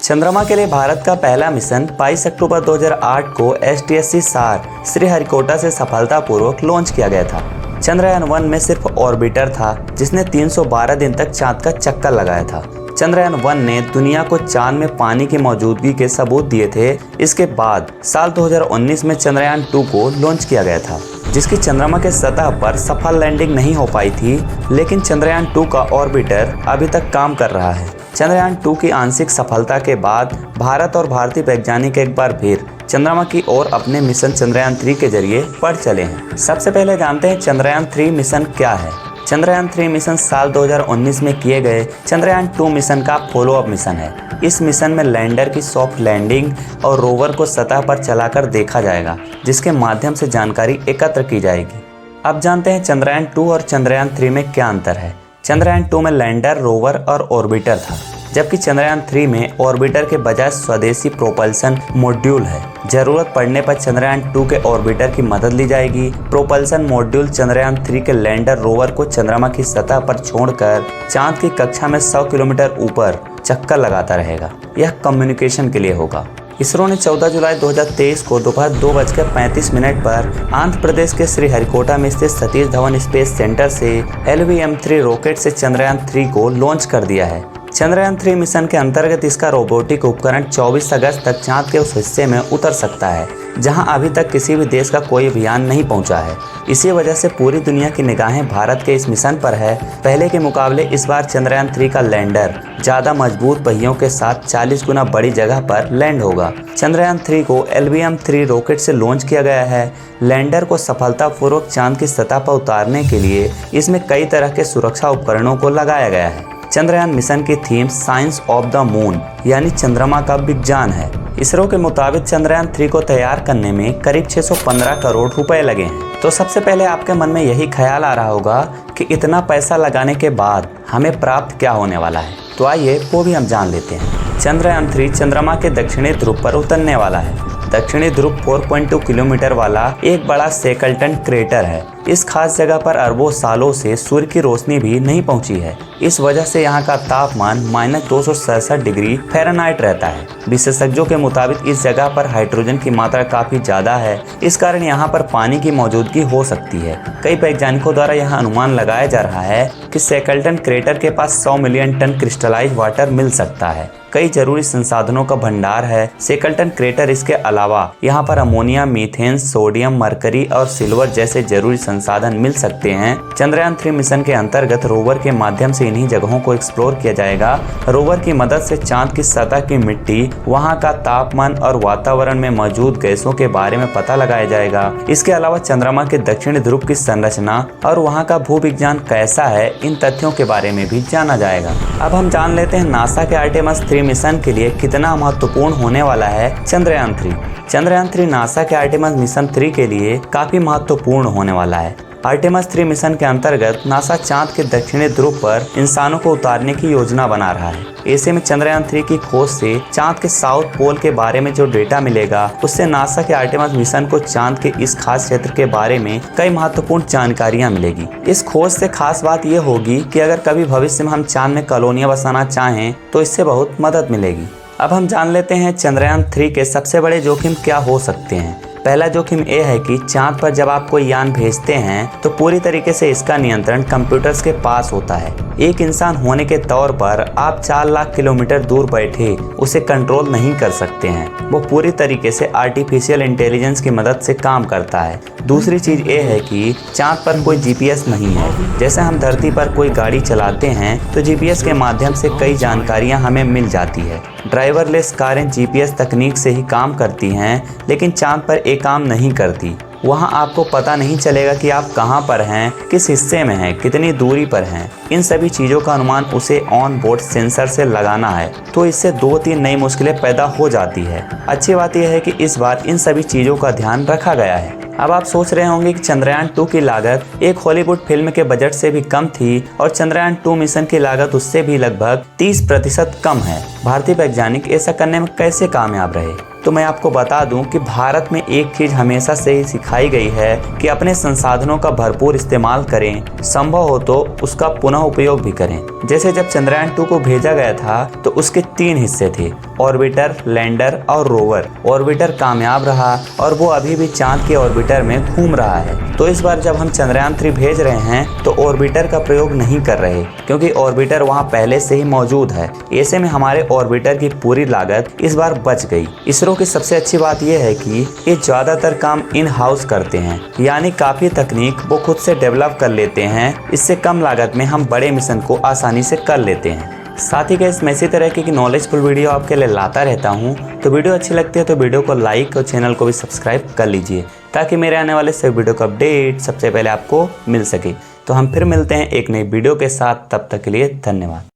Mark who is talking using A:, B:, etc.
A: चंद्रमा के लिए भारत का पहला मिशन 22 अक्टूबर 2008 को STSC सार श्रीहरिकोटा से सफलतापूर्वक लॉन्च किया गया था। चंद्रयान 1 में सिर्फ ऑर्बिटर था जिसने 312 दिन तक चांद का चक्कर लगाया था। चंद्रयान 1 ने दुनिया को चांद में पानी की मौजूदगी के सबूत दिए थे। इसके बाद साल 2019 में चंद्रयान 2 को लॉन्च किया गया था, जिसकी चंद्रमा के सतह पर सफल लैंडिंग नहीं हो पाई थी, लेकिन चंद्रयान 2 का ऑर्बिटर अभी तक काम कर रहा है। चंद्रयान 2 की आंशिक सफलता के बाद भारत और भारतीय वैज्ञानिक एक बार फिर चंद्रमा की ओर अपने मिशन चंद्रयान 3 के जरिए बढ़ चले हैं। सबसे पहले जानते हैं चंद्रयान 3 मिशन क्या है। चंद्रयान 3 मिशन साल 2019 में किए गए चंद्रयान 2 मिशन का फॉलोअप मिशन है। इस मिशन में लैंडर की सॉफ्ट लैंडिंग और रोवर को सतह पर चलाकर देखा जाएगा, जिसके माध्यम से जानकारी एकत्र की जाएगी। अब जानते हैं चंद्रयान 2 और चंद्रयान 3 में क्या अंतर है। चंद्रयान 2 में लैंडर, रोवर और ऑर्बिटर था, जबकि चंद्रयान 3 में ऑर्बिटर के बजाय स्वदेशी प्रोपल्सन मॉड्यूल है। जरूरत पड़ने पर चंद्रयान 2 के ऑर्बिटर की मदद ली जाएगी। प्रोपल्सन मॉड्यूल चंद्रयान 3 के लैंडर, रोवर को चंद्रमा की सतह पर छोड़कर चांद की कक्षा में 100 किलोमीटर ऊपर चक्कर लगाता रहेगा। यह कम्युनिकेशन के लिए होगा। इसरो ने 14 जुलाई 2023 को दोपहर 2:35 पर आंध्र प्रदेश के श्रीहरिकोटा में स्थित सतीश धवन स्पेस सेंटर से LVM-3 रॉकेट से चंद्रयान 3 को लॉन्च कर दिया है। चंद्रयान 3 मिशन के अंतर्गत इसका रोबोटिक उपकरण 24 अगस्त तक चांद के उस हिस्से में उतर सकता है जहां अभी तक किसी भी देश का कोई अभियान नहीं पहुंचा है। इसी वजह से पूरी दुनिया की निगाहें भारत के इस मिशन पर है। पहले के मुकाबले इस बार चंद्रयान 3 का लैंडर ज़्यादा मजबूत पहियों के साथ 40 गुना बड़ी जगह पर लैंड होगा। चंद्रयान 3 को LVM-3 रॉकेट से लॉन्च किया गया है। लैंडर को सफलतापूर्वक चांद की सतह पर उतारने के लिए इसमें कई तरह के सुरक्षा उपकरणों को लगाया गया है। चंद्रयान मिशन की theme science of the moon यानी चंद्रमा का विज्ञान है। इसरो के मुताबिक चंद्रयान 3 को तैयार करने में करीब 615 करोड़ रुपए लगे हैं। तो सबसे पहले आपके मन में यही ख्याल आ रहा होगा कि इतना पैसा लगाने के बाद हमें प्राप्त क्या होने वाला है। तो आइए वो भी हम जान लेते हैं। चंद्रयान 3 चंद्रमा के दक्षिणी ध्रुव पर उतरने वाला है। दक्षिणी ध्रुव 4.2 किलोमीटर वाला एक बड़ा सेकल्टन क्रेटर है। इस खास जगह पर अरबों सालों से सूर्य की रोशनी भी नहीं पहुंची है। इस वजह से यहाँ का तापमान -267 डिग्री फ़ारेनहाइट रहता है। विशेषज्ञों के मुताबिक इस जगह पर हाइड्रोजन की मात्रा काफी ज्यादा है। इस कारण यहाँ पर पानी की मौजूदगी हो सकती है। कई वैज्ञानिकों द्वारा यह अनुमान लगाया जा रहा है कि सेकल्टन क्रेटर के पास 100 मिलियन टन क्रिस्टलाइज वाटर मिल सकता है। कई जरूरी संसाधनों का भंडार है सेकल्टन क्रेटर। इसके अलावा यहाँ पर अमोनिया, मीथेन, सोडियम, मरकरी और सिल्वर जैसे जरूरी संसाधन मिल सकते हैं। चंद्रयान 3 मिशन के अंतर्गत रोवर के माध्यम से इन्हीं जगहों को एक्सप्लोर किया जाएगा। रोवर की मदद से चांद की सतह की मिट्टी, वहाँ का तापमान और वातावरण में मौजूद गैसों के बारे में पता लगाया जाएगा। इसके अलावा चंद्रमा के दक्षिणी ध्रुव की संरचना और वहाँ का भूविज्ञान कैसा है, इन तथ्यों के बारे में भी जाना जाएगा। अब हम जान लेते हैं नासा के आर्टेमिस 3 मिशन के लिए कितना महत्वपूर्ण होने वाला है चंद्रयान 3। चंद्रयान 3 नासा के आर्टेमिस मिशन 3 के लिए काफी महत्वपूर्ण होने वाला है। आर्टेमिस 3 मिशन के अंतर्गत नासा चांद के दक्षिणी ध्रुव पर इंसानों को उतारने की योजना बना रहा है। ऐसे में चंद्रयान 3 की खोज से चांद के साउथ पोल के बारे में जो डेटा मिलेगा, उससे नासा के आर्टेमिस मिशन को चांद के इस खास क्षेत्र के बारे में कई महत्वपूर्ण जानकारियां मिलेगी। इस खोज से खास बात यह होगी कि अगर कभी भविष्य में हम चांद में कॉलोनियां बसाना चाहें तो इससे बहुत मदद मिलेगी। अब हम जान लेते हैं चंद्रयान 3 के सबसे बड़े जोखिम क्या हो सकते हैं। पहला जोखिम ये है कि चांद पर जब आप कोई यान भेजते हैं तो पूरी तरीके से इसका नियंत्रण कंप्यूटर्स के पास होता है। एक इंसान होने के तौर पर आप 4 लाख किलोमीटर दूर बैठे उसे कंट्रोल नहीं कर सकते हैं। वो पूरी तरीके से आर्टिफिशियल इंटेलिजेंस की मदद से काम करता है। दूसरी चीज ये है कि चांद पर कोई GPS नहीं है। जैसे हम धरती पर कोई गाड़ी चलाते हैं तो GPS के माध्यम से कई जानकारियां हमें मिल जाती है। ड्राइवरलेस कारें GPS तकनीक से ही काम करती हैं, लेकिन चांद पर ये काम नहीं करती। वहाँ आपको पता नहीं चलेगा कि आप कहाँ पर हैं, किस हिस्से में हैं, कितनी दूरी पर हैं। इन सभी चीज़ों का अनुमान उसे ऑन बोर्ड सेंसर से लगाना है, तो इससे 2-3 नई मुश्किलें पैदा हो जाती है। अच्छी बात यह है कि इस बार इन सभी चीज़ों का ध्यान रखा गया है। अब आप सोच रहे होंगे कि चंद्रयान 2 की लागत एक हॉलीवुड फिल्म के बजट से भी कम थी और चंद्रयान 2 मिशन की लागत उससे भी लगभग 30% कम है। भारतीय वैज्ञानिक ऐसा करने में कैसे कामयाब रहे? तो मैं आपको बता दूं कि भारत में एक चीज हमेशा से ही सिखाई गई है कि अपने संसाधनों का भरपूर इस्तेमाल करें, संभव हो तो उसका पुनः उपयोग भी करें। जैसे जब चंद्रयान 2 को भेजा गया था तो उसके 3 हिस्से थे, ऑर्बिटर, लैंडर और रोवर। ऑर्बिटर कामयाब रहा और वो अभी भी चांद के ऑर्बिटर में घूम रहा है। तो इस बार जब हम चंद्रयान 3 भेज रहे हैं तो ऑर्बिटर का प्रयोग नहीं कर रहे, क्योंकि ऑर्बिटर वहां पहले से ही मौजूद है। ऐसे में हमारे ऑर्बिटर की पूरी लागत इस बार बच गई। इसरो की सबसे अच्छी बात यह है कि ये ज्यादातर काम इन हाउस करते हैं, यानी काफी तकनीक वो खुद से डेवलप कर लेते हैं। इससे कम लागत में हम बड़े मिशन को आसानी से कर लेते हैं। साथ ही गाइस मैं इसी तरह की नॉलेजफुल वीडियो आपके लिए लाता रहता हूँ। तो वीडियो अच्छी लगती है तो वीडियो को लाइक और चैनल को भी सब्सक्राइब कर लीजिए, ताकि मेरे आने वाले सभी वीडियो का अपडेट सबसे पहले आपको मिल सके। तो हम फिर मिलते हैं एक नई वीडियो के साथ, तब तक के लिए धन्यवाद।